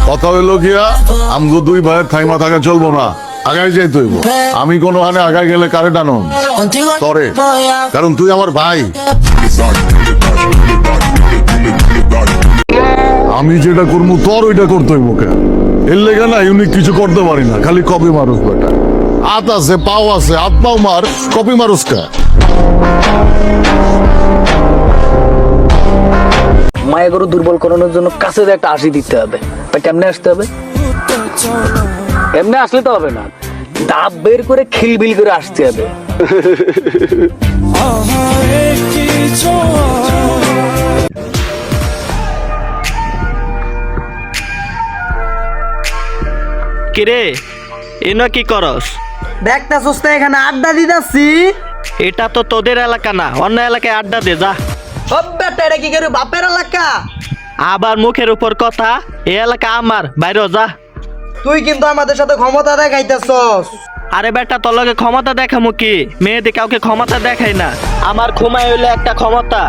কথা হইলো গিয়া আমগো দুই ভাইয়ের থাইমা থাকা চলবো না, আগাই যাইতে হইব। আমি কোনো হানে আগাই গেলে কারে টানো তরে, কারণ তুই আমার ভাই। আমি যেটা করবো তোর ওইটা করতে হইব কে? এর লেগে না ইউনিক কিছু করতে পারি না, খালি কপি মারুস বেটা। হাত আছে, পাও আছে, হাত পাও মার, কপি মারুস কে? মায়া গরু দুর্বল করানোর জন্য কাছে একটা হাসি দিতে হবে। কেমনে আসতে হবে? এমনি আসলে তো হবে না, দাঁত বের করে খিলবিল করে আসতে হবে। কিরে এনো কি করস? দেখতাছস তো এখানে আড্ডা দিতাছি। এটা তো তোদের এলাকা না, অন্য এলাকায় আড্ডা দে যা। সব বেটা এটা কি করে বাপের এলাকা? আবার মুখের উপর কথা, এই এলাকা আমার, বাইরে যা। তুই কিন্তু আমাদের সাথে ক্ষমতা দেখাইতাছস। আরে বেটা তোর লগে ক্ষমতা দেখামু কি? মেয়েদের কাউকে ক্ষমতা দেখাই না, আমার ঘুমাই হইলে একটা ক্ষমতা।